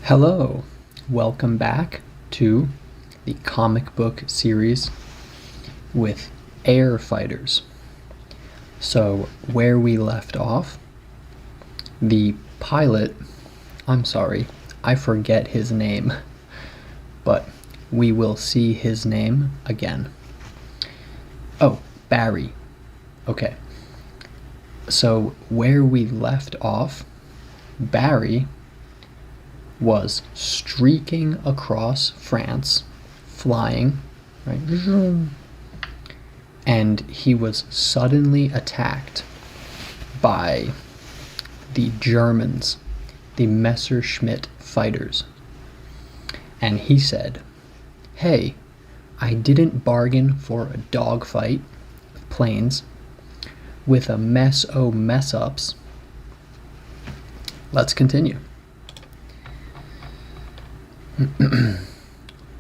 Hello, welcome back to the comic book series with air fighters. So where we left off, the pilot, I'm sorry, I forget his name, but we will see his name again. Oh, Barry. Okay. So where we left off, Barry was streaking across France, flying, right? And he was suddenly attacked by the Germans, the Messerschmitt fighters. And he said, "Hey, I didn't bargain for a dogfight of planes with a mess o' mess-ups. Let's continue."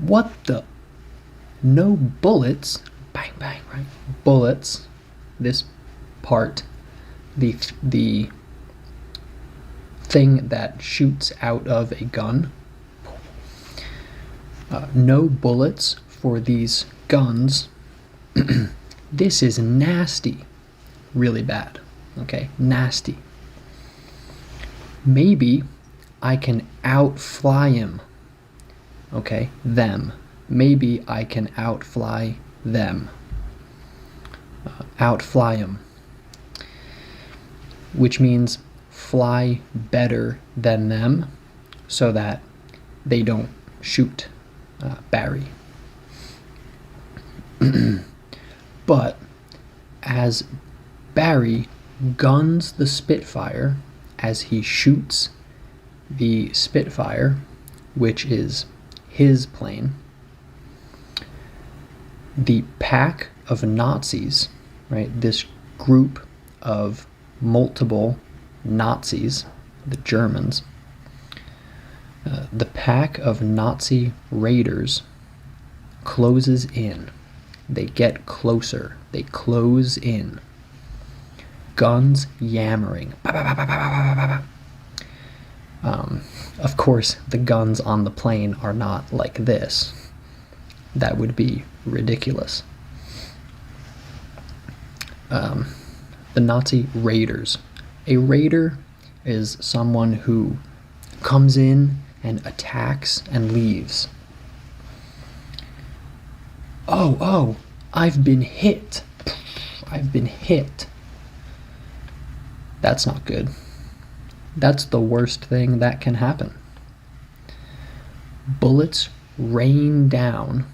What the? No bullets? Bang, bang, right? Bullets. This part, the thing that shoots out of a gun. No bullets for these guns. This is nasty. Really bad. Okay, nasty. Maybe I can outfly him. Okay, them. Maybe I can outfly them. Outfly them. Which means fly better than them so that they don't shoot Barry. But as Barry guns the Spitfire, as he shoots the Spitfire, which is his plane, the pack of Nazis, right, this group of multiple Nazis, the Germans, the pack of Nazi raiders closes in. They get closer. They close in. Guns yammering. Of course, the guns on the plane are not like this. That would be ridiculous. The Nazi raiders. A raider is someone who comes in and attacks and leaves. Oh, I've been hit. I've been hit. That's not good. That's the worst thing that can happen. Bullets rain down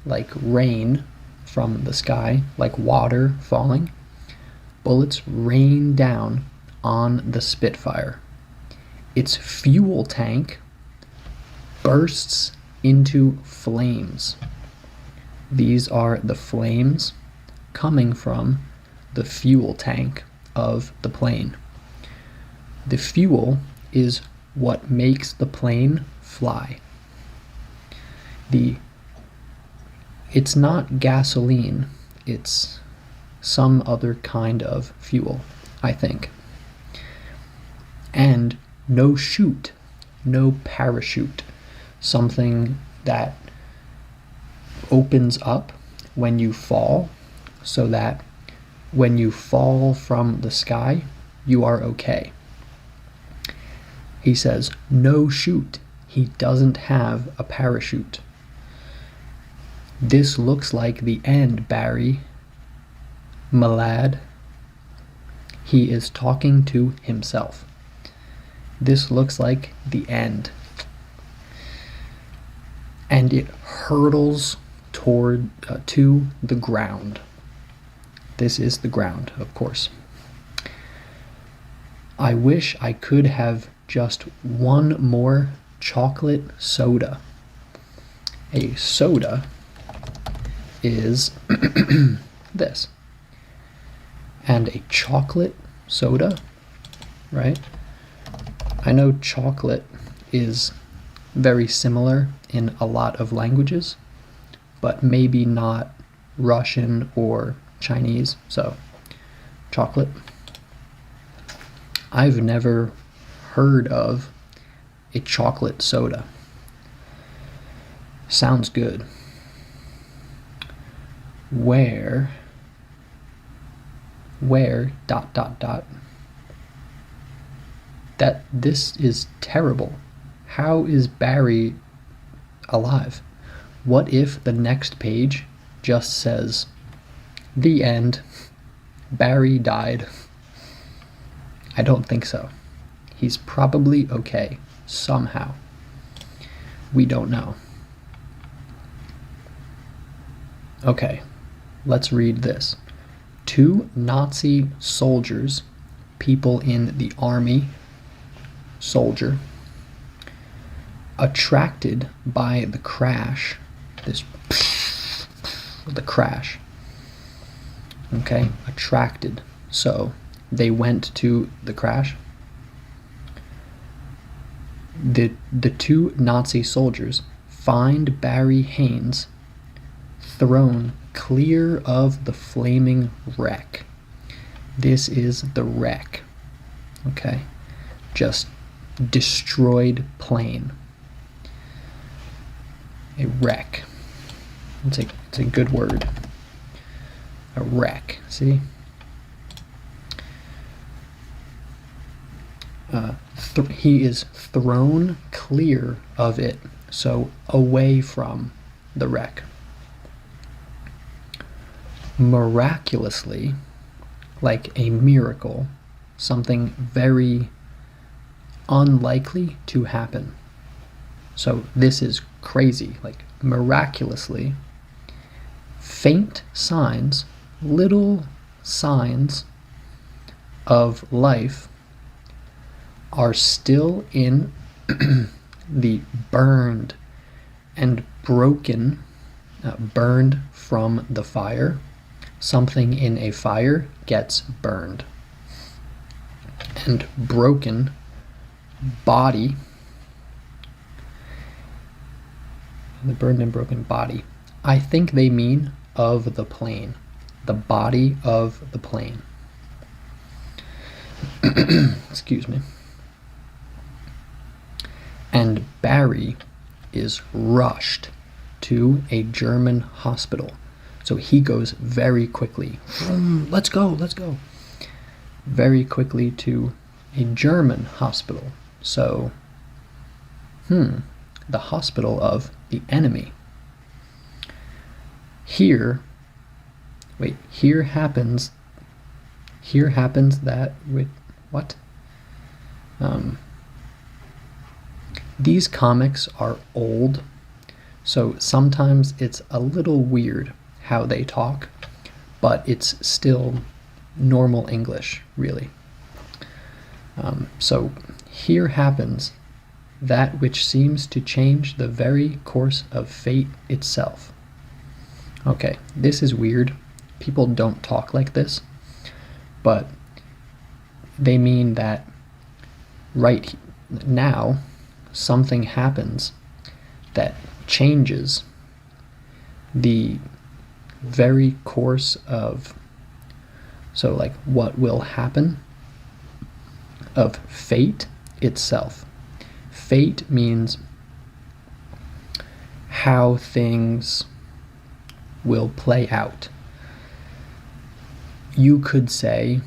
like rain from the sky, like water falling. Bullets rain down on the Spitfire. Its fuel tank bursts into flames. These are the flames coming from the fuel tank of the plane. The fuel is what makes the plane fly. It's not gasoline, it's some other kind of fuel, I think. And no chute, no parachute, something that opens up when you fall so that when you fall from the sky, you are okay. He says, no chute. He doesn't have a parachute. This looks like the end, Barry. My lad. He is talking to himself. This looks like the end. And it hurtles toward to the ground. This is the ground, of course. I wish I could have just one more chocolate soda. A soda is this. And a chocolate soda, right? I know chocolate is very similar in a lot of languages, but maybe not Russian or Chinese, so chocolate. I've never heard of a chocolate soda. Sounds good. Where dot dot dot. That this is terrible. How is Barry alive? What if the next page just says, the end, Barry died? I don't think so. He's probably okay, somehow. We don't know. Okay, let's read this. 2 Nazi soldiers, people in the army, soldier, attracted by the crash, the crash, okay, attracted, so they went to the crash. The 2 Nazi soldiers find Barry Haynes thrown clear of the flaming wreck. This is the wreck, okay, just destroyed plane. A wreck. It's a good word. A wreck. See? He is thrown clear of it, so away from the wreck. Miraculously, like a miracle, something very unlikely to happen. So this is crazy, like miraculously, faint signs, little signs of life are still in the burned and broken, burned from the fire. Something in a fire gets burned. And broken body, the burned and broken body. I think they mean of the plane, the body of the plane. Excuse me. And Barry is rushed to a German hospital. So he goes very quickly. Let's go. Very quickly to a German hospital. So, the hospital of the enemy. Here happens that, what? These comics are old, so sometimes it's a little weird how they talk, but it's still normal English, really. So here happens that which seems to change the very course of fate itself. Okay, this is weird. People don't talk like this, but they mean that right now something happens that changes the very course of, so like what will happen, of fate itself. Fate means how things will play out. You could say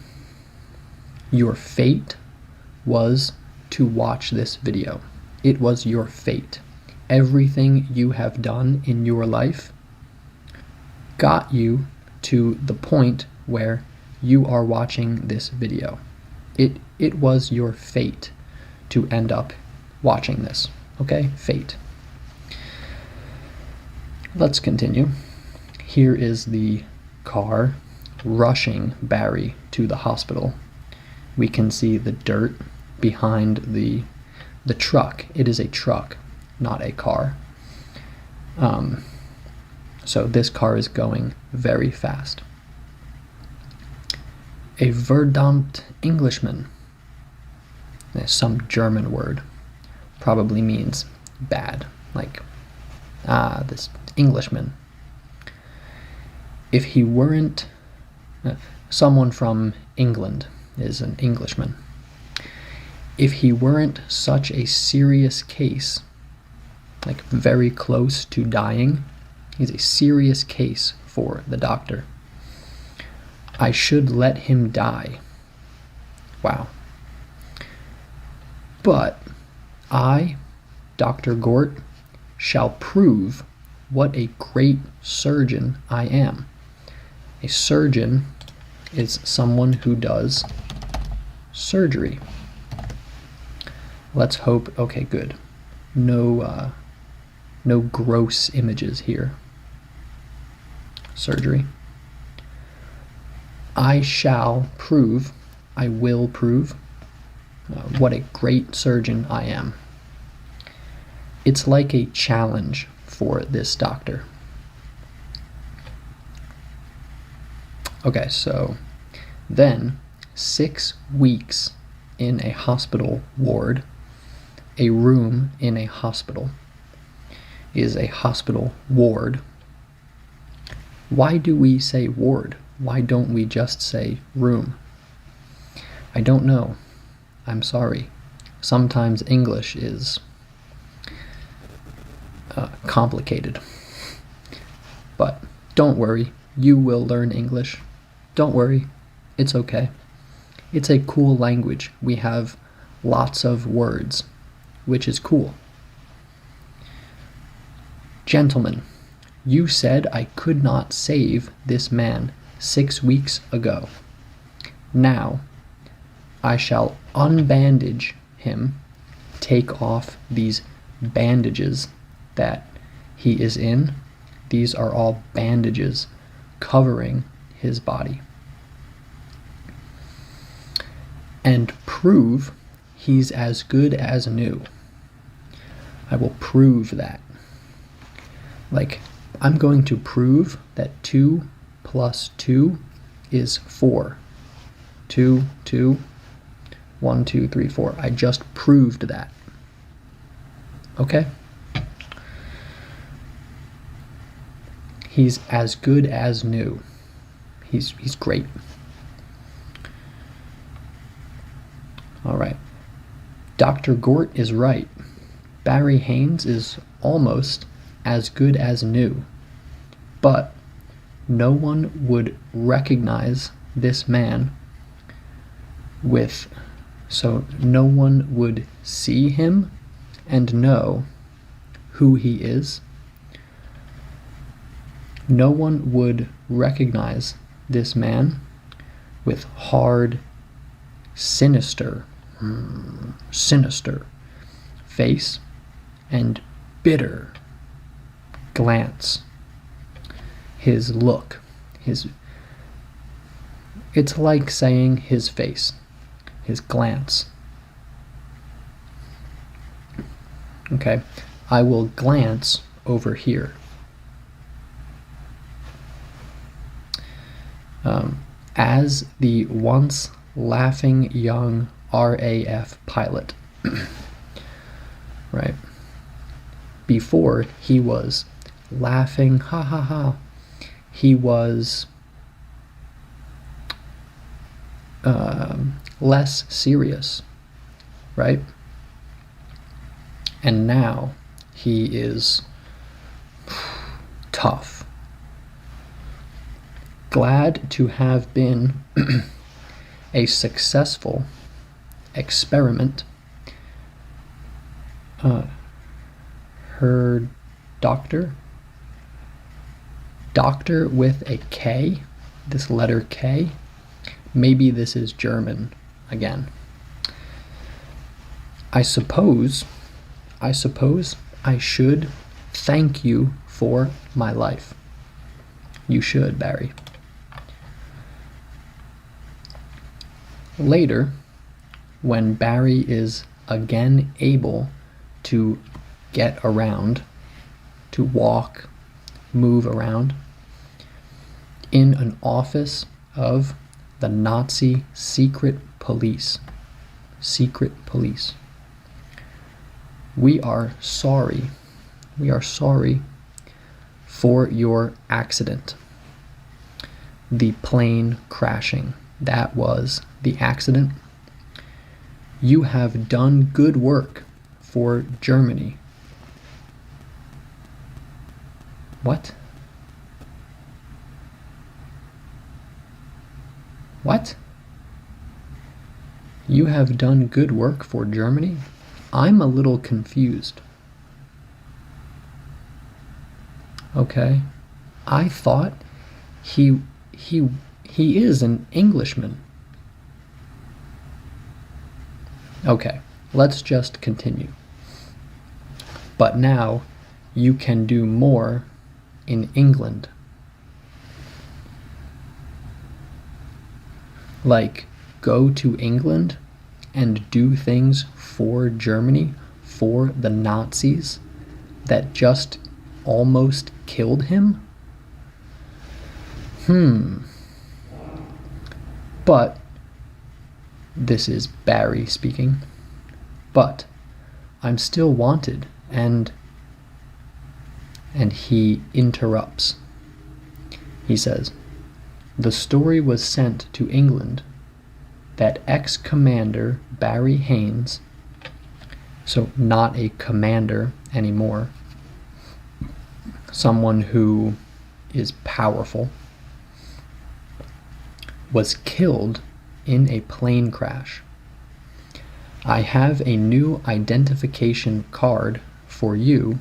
your fate was to watch this video. It was your fate. Everything you have done in your life got you to the point where you are watching this video. It was your fate to end up watching this. Okay? Fate. Let's continue. Here is the car rushing Barry to the hospital. We can see the dirt behind the truck. It is a truck, not a car. So this car is going very fast. A verdammt Englishman. Some German word. Probably means bad. Like, this Englishman. If he weren't... someone from England is an Englishman. If he weren't such a serious case, like very close to dying, he's a serious case for the doctor, I should let him die. Wow. But I, Dr. Gort, shall prove what a great surgeon I am. A surgeon is someone who does surgery. Let's hope, okay, good. No gross images here. Surgery. I shall prove, I will prove, what a great surgeon I am. It's like a challenge for this doctor. Okay, so then 6 weeks in a hospital ward, a room in a hospital is a hospital ward. Why do we say ward? Why don't we just say room? I don't know. I'm sorry. Sometimes English is complicated. But don't worry, you will learn English. Don't worry, it's okay. It's a cool language. We have lots of words, which is cool. Gentlemen, you said I could not save this man 6 weeks ago. Now, I shall unbandage him, take off these bandages that he is in. These are all bandages covering his body. And prove he's as good as new. I will prove that. Like, I'm going to prove that 2 plus 2 is 4. 2, 2, 1, 2, 3, 4. I just proved that. Okay? He's as good as new. He's great. All right. Dr. Gort is right. Barry Haynes is almost as good as new. But no one would recognize this man so no one would see him and know who he is. No one would recognize this man with hard, sinister face and bitter glance. His look, it's like saying his face, his glance. Okay, I will glance over here. As the once laughing young RAF pilot, right? Before he was laughing, ha ha ha, he was less serious, right? And now he is tough. Glad to have been a successful experiment. Her doctor with a K, this letter K. Maybe this is German again. I suppose I should thank you for my life. You should, Barry. Later, when Barry is again able to get around, to walk, move around, in an office of the Nazi secret police. We are sorry for your accident. The plane crashing. That was the accident. You have done good work for Germany. What? What? You have done good work for Germany? I'm a little confused. Okay. I thought he is an Englishman. Okay, let's just continue. But now you can do more in England. Like, go to England and do things for Germany, for the Nazis that just almost killed him? But, this is Barry speaking, but I'm still wanted, and he interrupts. He says, the story was sent to England that ex-commander Barry Haynes, so not a commander anymore, someone who is powerful, was killed in a plane crash. I have a new identification card for you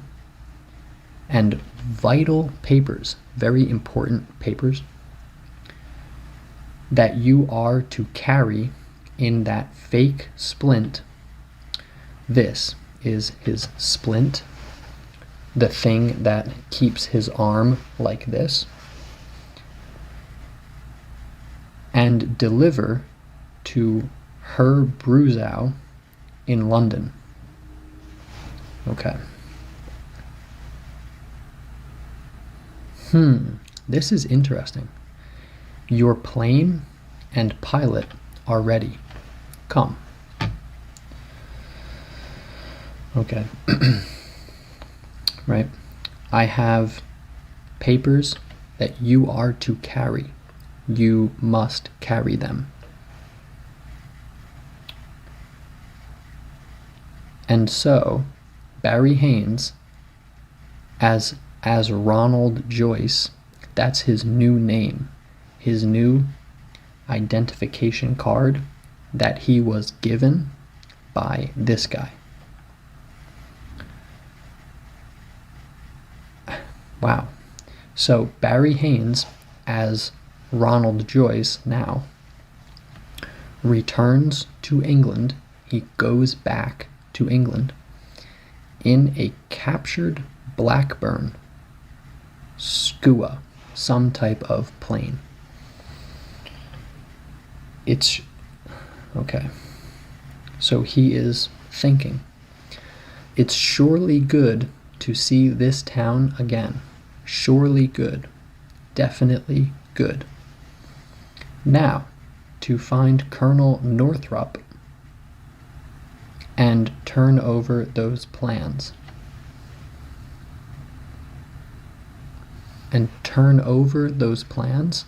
and vital papers, very important papers, that you are to carry in that fake splint. This is his splint, the thing that keeps his arm like this, and deliver to Her Bruzow in London. Okay. This is interesting. Your plane and pilot are ready. Come. Okay. Right. I have papers that you are to carry. You must carry them. And so, Barry Haynes, as Ronald Joyce, that's his new name, his new identification card that he was given by this guy. Wow. So Barry Haynes, as Ronald Joyce now, returns to England. He goes back to England in a captured Blackburn Skua, some type of plane. It's okay. So he is thinking, it's surely good to see this town again. Surely good. Definitely good. Now, to find Colonel Northrop and turn over those plans. And turn over those plans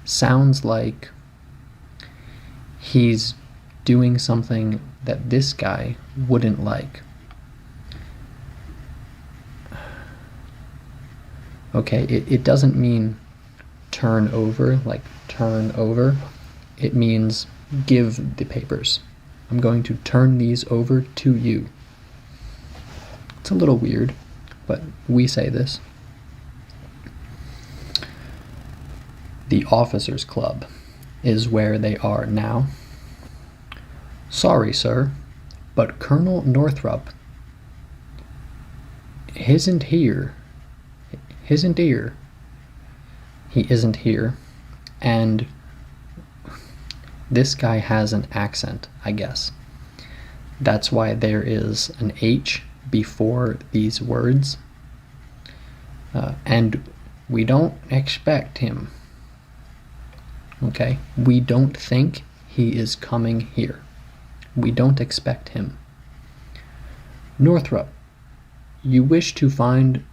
sounds like he's doing something that this guy wouldn't like. Okay, it doesn't mean turn over, like turn over. It means give the papers. I'm going to turn these over to you. It's a little weird, but we say this. The Officers Club is where they are now. Sorry, sir, but Colonel Northrop isn't here. He isn't here. And this guy has an accent, I guess. That's why there is an H before these words. And we don't expect him. Okay? We don't think he is coming here. We don't expect him. Northrop, you wish to find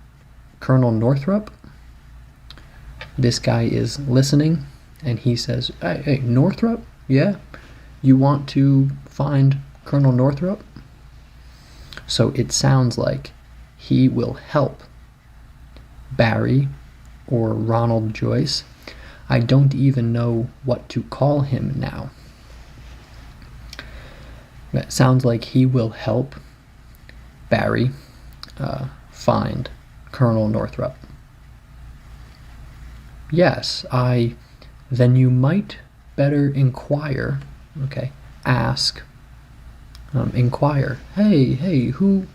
Colonel Northrop? This guy is listening, and he says, hey, Northrop? Yeah? You want to find Colonel Northrop? So it sounds like he will help Barry or Ronald Joyce. I don't even know what to call him now. It sounds like he will help Barry find Colonel Northrop. Yes, then you might better inquire, okay, ask, inquire, hey, who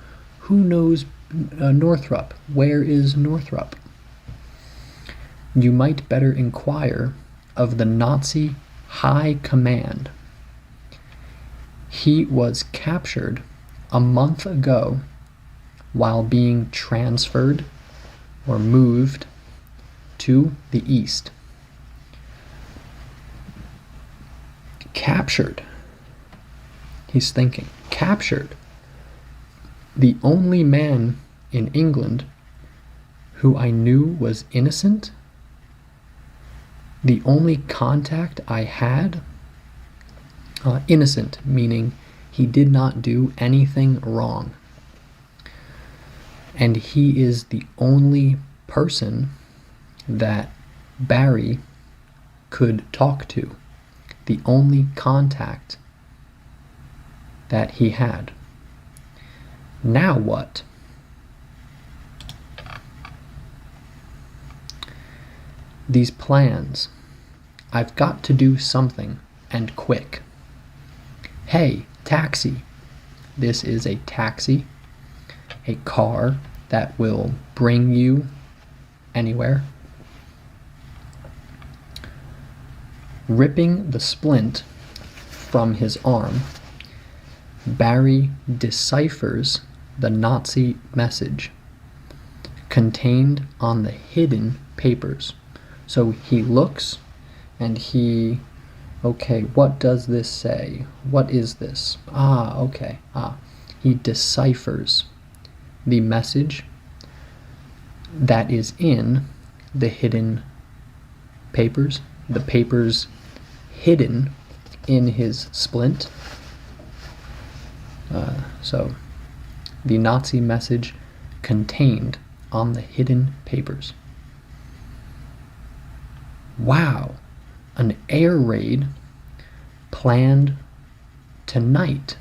knows Northrop? Where is Northrop? You might better inquire of the Nazi High Command. He was captured a month ago while being transferred or moved to the east. Captured. He's thinking, captured. The only man in England who I knew was innocent? The only contact I had? Innocent, meaning he did not do anything wrong. And he is the only person that Barry could talk to. The only contact that he had. Now what? These plans. I've got to do something, and quick. Hey, taxi. This is a taxi, a car that will bring you anywhere. Ripping the splint from his arm, Barry deciphers the Nazi message contained on the hidden papers. So he looks and okay, what does this say? What is this? Okay. He deciphers the message that is in the hidden papers, the papers hidden in his splint. So the Nazi message contained on the hidden papers. Wow, an air raid planned tonight.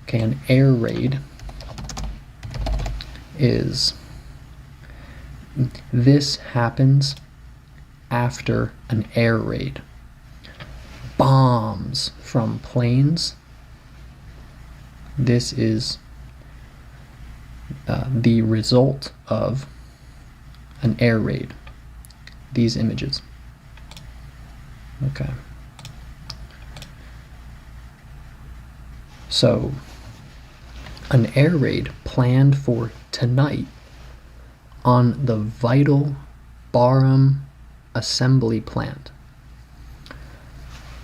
Okay, an air raid is, this happens after an air raid. Bombs from planes. This is the result of an air raid. These images. Okay. So, an air raid planned for tonight on the vital Barham assembly plant.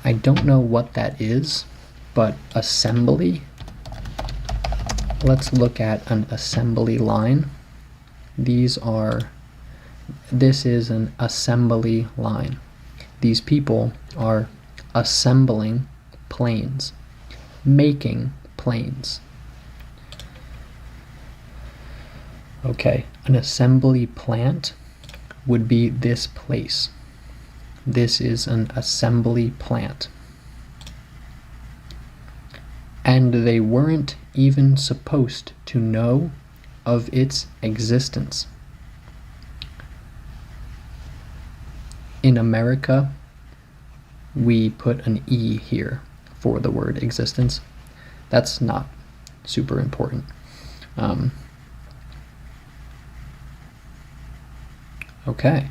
I don't know what that is, but assembly. Let's look at an assembly line. This is an assembly line. These people are assembling planes, making planes. Okay, an assembly plant would be this place. This is an assembly plant. And they weren't even supposed to know of its existence. In America, we put an E here for the word existence. That's not super important. Okay.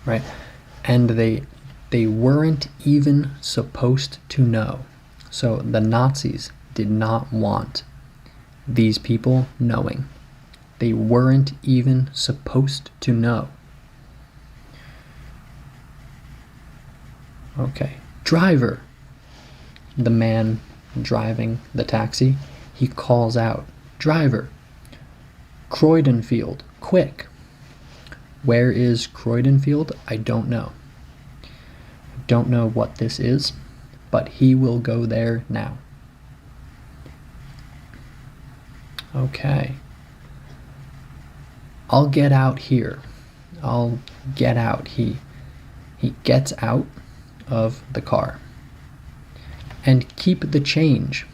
Right. And they weren't even supposed to know. So the Nazis did not want these people knowing. They weren't even supposed to know. Okay. Driver. The man driving the taxi, he calls out, "Driver, Croydonfield, quick." Where is Croydonfield? I don't know. don't know what this is, but he will go there now. Okay. I'll get out here. I'll get out. He gets out of the car. And keep the change.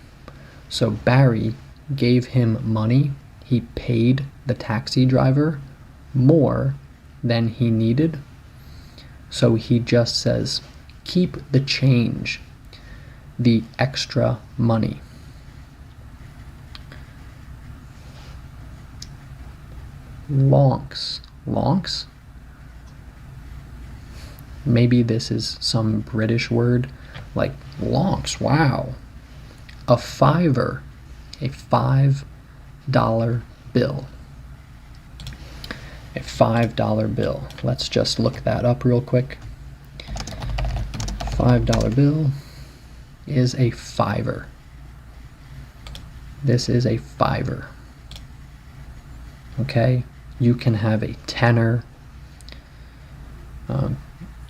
So Barry gave him money. He paid the taxi driver more than he needed. So he just says, keep the change, the extra money. Lonks. Lonks? Maybe this is some British word like lonks. Wow. A fiver. A $5 bill. A $5 bill. Let's just look that up real quick. $5 bill is a fiver. This is a fiver. Okay? You can have a tenner.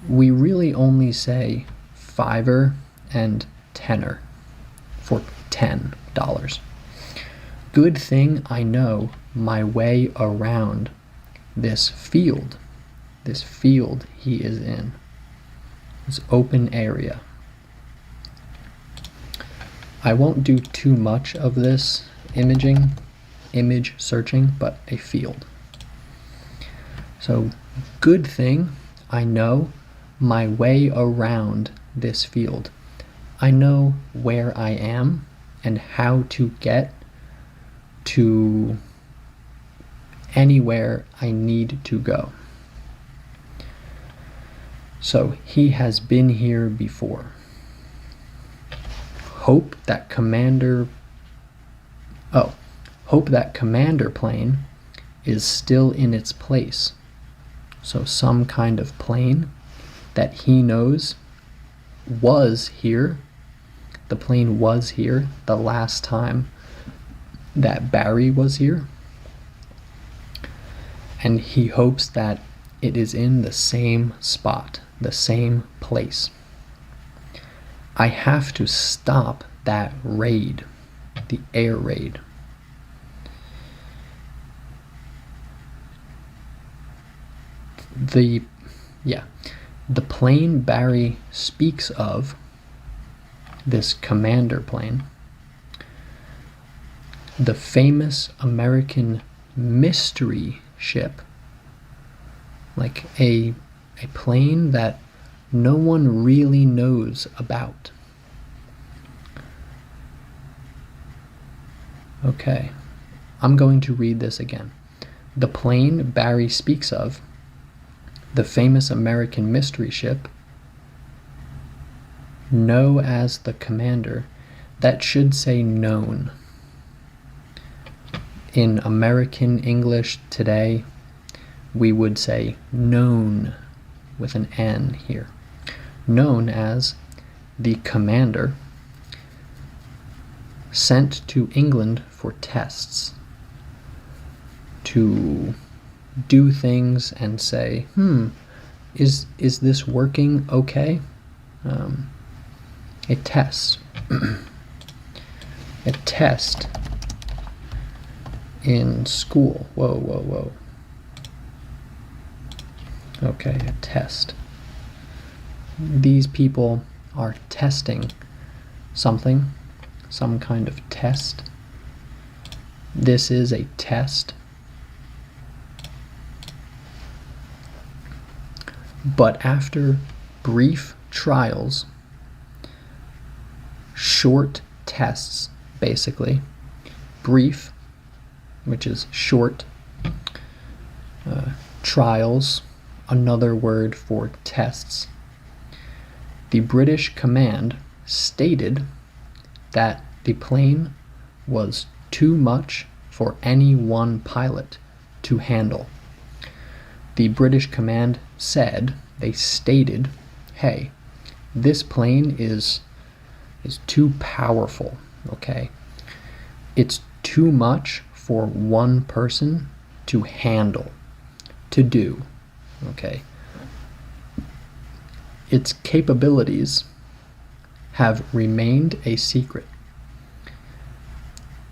We really only say fiver and tenner for $10. Good thing I know my way around this field he is in, this open area. I won't do too much of this image searching, but a field. So, good thing I know my way around this field. I know where I am and how to get to anywhere I need to go. So he has been here before. Hope that commander plane is still in its place. So some kind of plane that he knows was here. The plane was here the last time that Barry was here. And he hopes that it is in the same spot, the same place. I have to stop that raid, the air raid. The plane Barry speaks of, this commander plane, the famous American mystery ship, like a plane that no one really knows about. Okay, I'm going to read this again. The plane Barry speaks of, the famous American mystery ship, know as the commander, that should say known. In American English today, we would say known with an N here. Known as the commander, sent to England for tests, to do things and say, is this working okay? A test. A test in school. Whoa. Okay, a test. These people are testing something, some kind of test. This is a test. But after brief trials, short tests, basically, brief, which is short, trials, another word for tests, the British command stated that the plane was too much for any one pilot to handle. The British command said, they stated, hey, this plane is too powerful, okay? It's too much for one person to handle, to do, okay? its capabilities have remained a secret.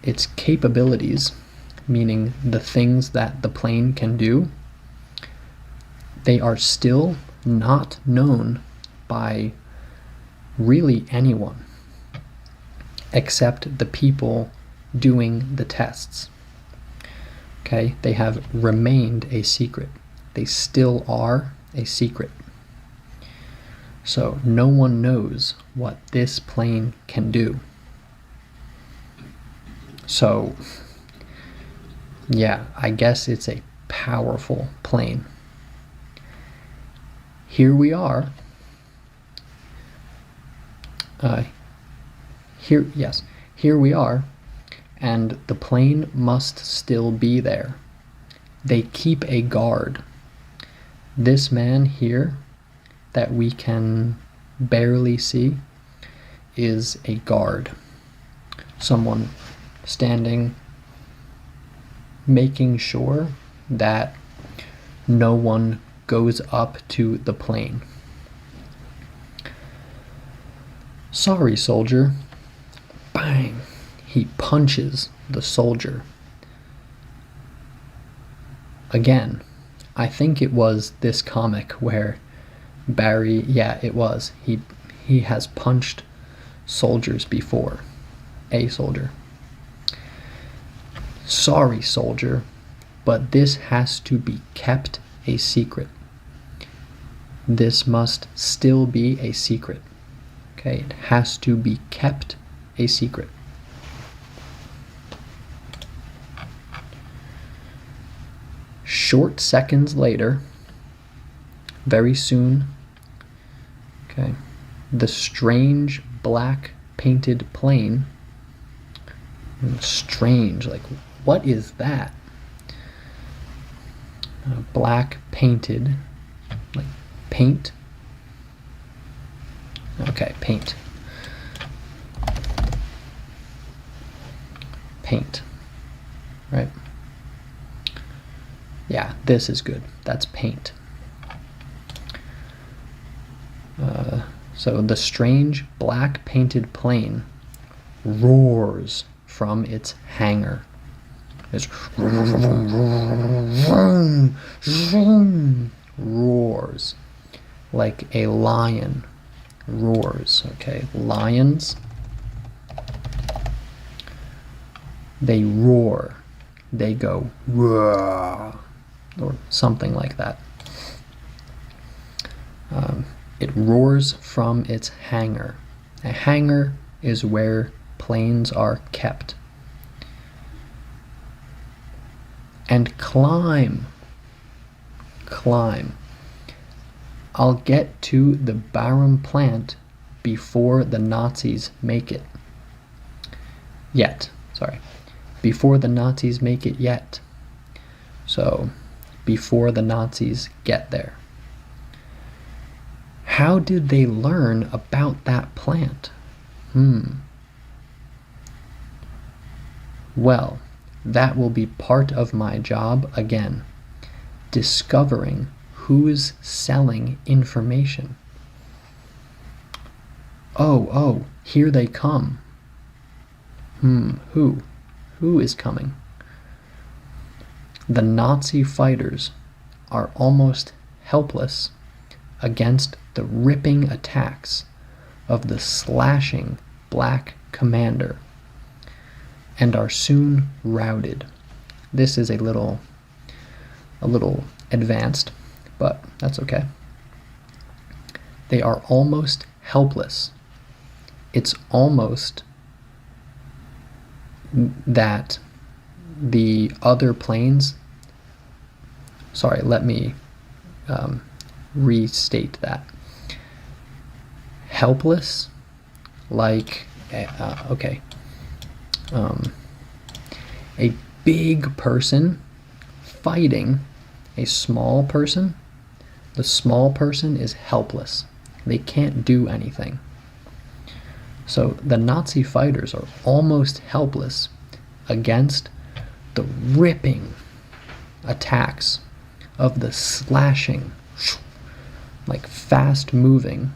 Its capabilities, meaning the things that the plane can do, they are still not known by really anyone except the people doing the tests. Okay, they have remained a secret. They still are a secret. So no one knows what this plane can do. So yeah, I guess it's a powerful plane. Here we are. Here we are, and the plane must still be there. They keep a guard. This man here that we can barely see is a guard. Someone standing, making sure that no one goes up to the plane. Sorry, soldier. Bang! He punches the soldier. Again, I think it was this comic where Barry, yeah, it was. He has punched soldiers before. A soldier. Sorry, soldier, but this has to be kept a secret. This must still be a secret. Okay, it has to be kept a secret. Short seconds later, very soon, okay, the strange black painted plane, strange, like what is that? Black painted, like paint. Okay, paint. Paint, right? Yeah, this is good. That's paint. So the strange black painted plane roars from its hangar. It's roars like a lion roars. Okay, lions, they roar, they go roar, or something like that. It roars from its hangar. A hangar is where planes are kept. And climb. I'll get to the Barham plant before the Nazis make it. Before the Nazis make it yet. So, before the Nazis get there. How did they learn about that plant? Well, that will be part of my job again. Discovering who's selling information. Oh, here they come. Who? Who is coming? The Nazi fighters are almost helpless against the ripping attacks of the slashing black commander and are soon routed. This is a little advanced, but that's okay. They are almost helpless. It's almost that the other planes, let me restate that. Helpless, like, a big person fighting a small person. The small person is helpless. They can't do anything. So the Nazi fighters are almost helpless against the ripping attacks of the slashing like fast-moving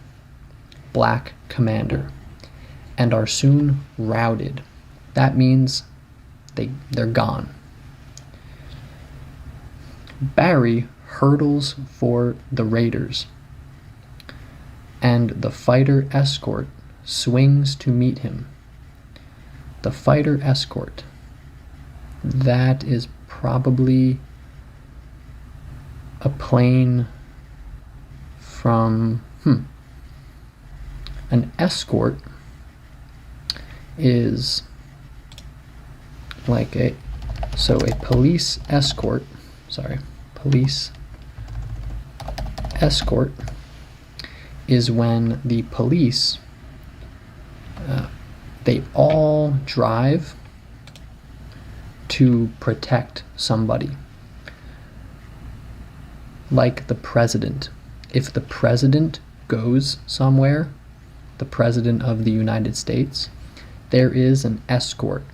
black commander, and are soon routed. That means they're gone. Barry hurdles for the raiders, and the fighter escort swings to meet him. The fighter escort. That is probably a plane from... An escort is like a police escort, police escort is when the police, they all drive to protect somebody. Like the president. If the president goes somewhere, the president of the United States, there is an escort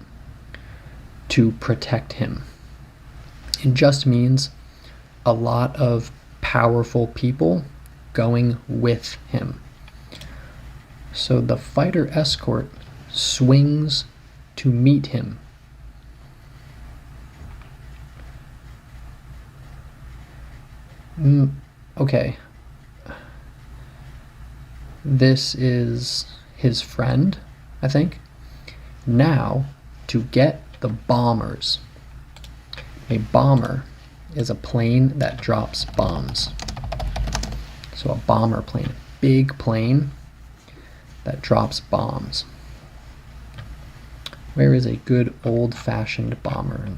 to protect him. It just means a lot of powerful people going with him. So the fighter escort swings to meet him. Okay. This is his friend, I think. Now, to get the bombers. A bomber is a plane that drops bombs. So a bomber plane, a big plane that drops bombs. Where is a good old-fashioned bomber?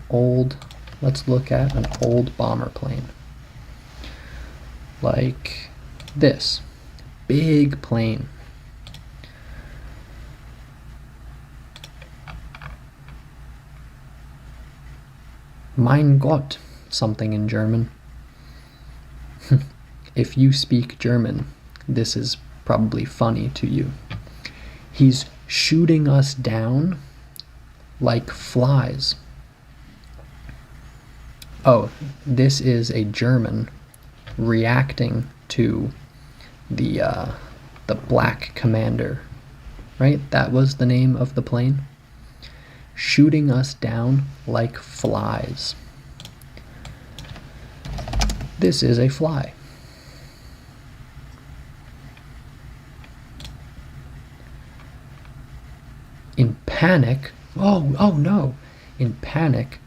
Let's look at an old bomber plane. Like this. Big plane. Mein Gott, something in German. If you speak German, this is probably funny to you. He's shooting us down like flies. Oh, this is a German reacting to the black commander, right? That was the name of the plane. Shooting us down like flies. This is a fly. In panic, oh no. In panic,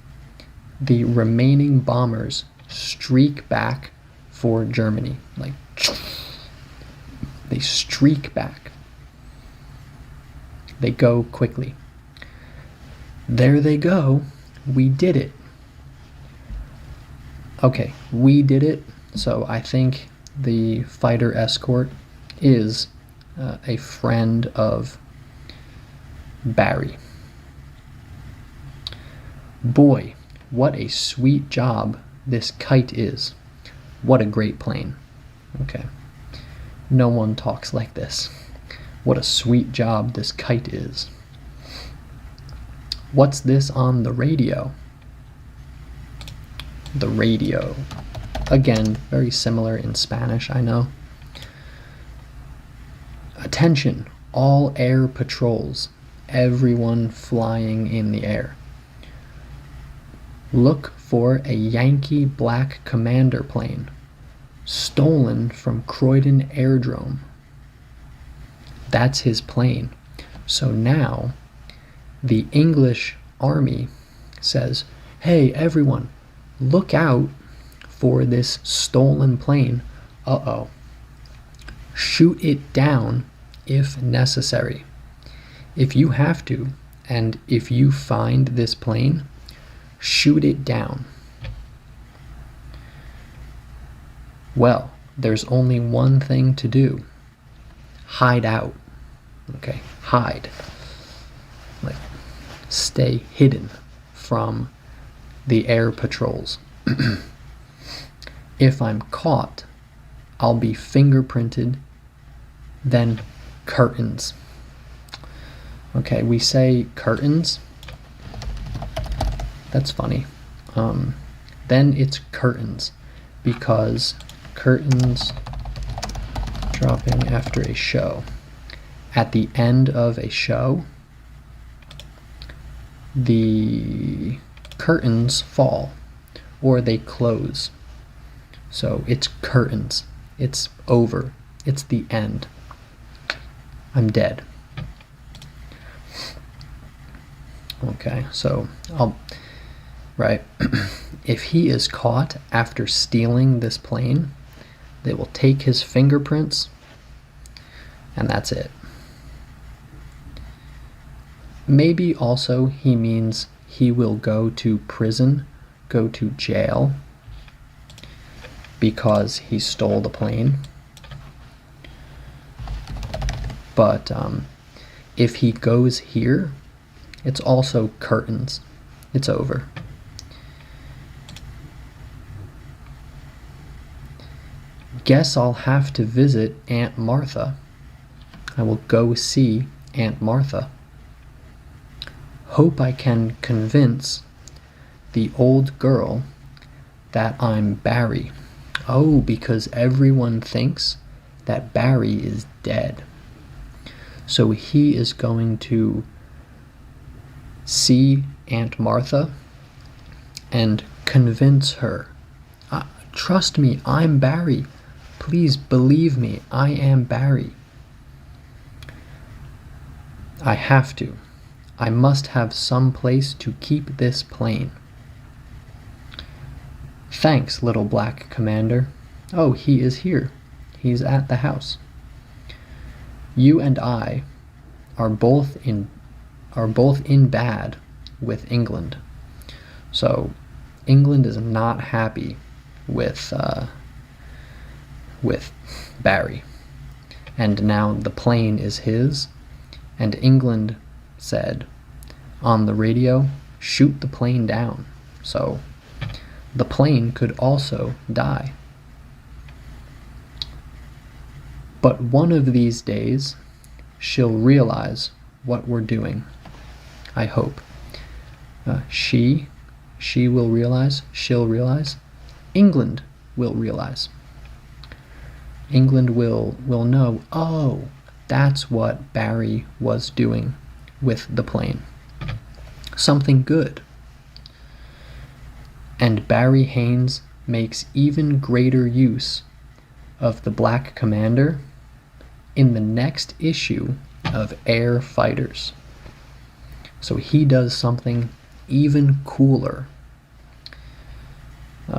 the remaining bombers streak back for Germany. Like, they streak back. They go quickly. There they go. We did it. Okay, we did it. So I think the fighter escort is a friend of Barry. Boy, what a sweet job this kite is. What a great plane. Okay. No one talks like this. What a sweet job this kite is. What's this on the radio? The radio. Again, very similar in Spanish, I know. Attention, all air patrols. Everyone flying in the air. Look for a Yankee black commander plane stolen from Croydon Airdrome. That's his plane. So now the English army says, hey, everyone, look out for this stolen plane. Uh-oh. Shoot it down if necessary. If you have to, and if you find this plane, shoot it down. Well, there's only one thing to do. Hide out. Okay, hide. Like, stay hidden from the air patrols. If I'm caught, I'll be fingerprinted, then curtains. Okay, we say curtains. That's funny. Then it's curtains, because curtains Dropping after a show. At the end of a show, the curtains fall or they close. So it's curtains. It's over. It's the end. I'm dead. Okay, so right. If he is caught after stealing this plane, they will take his fingerprints, and that's it. Maybe also he means he will go to prison, go to jail, because he stole the plane. But if he goes here, it's also curtains. It's over. Guess I'll have to visit Aunt Martha. I will go see Aunt Martha. Hope I can convince the old girl that I'm Barry. Oh, because everyone thinks that Barry is dead. So he is going to see Aunt Martha and convince her. Trust me, I'm Barry. Please believe me, I am Barry. I have to. I must have some place to keep this plane. Thanks, little black commander. Oh, he is here. He's at the house. You and I are both in bad with England. So England is not happy with Barry. And now the plane is his, and England said on the radio, shoot the plane down. So the plane could also die. But one of these days, she'll realize what we're doing. I hope. She will realize, she'll realize, England will realize. England will know, oh, that's what Barry was doing with the plane. Something good. And Barry Haynes makes even greater use of the Black Commander in the next issue of Air Fighters. So he does something even cooler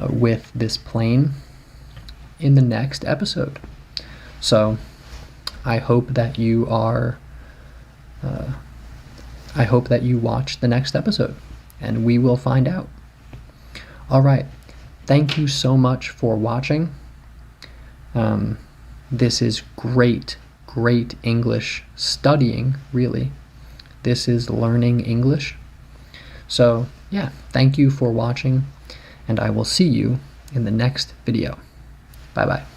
with this plane in the next episode. So I hope that you are I hope that you watch the next episode, and we will find out. All right, thank you so much for watching. This is great English studying, really. This is learning English. So yeah, thank you for watching, and I will see you in the next video. Bye-bye.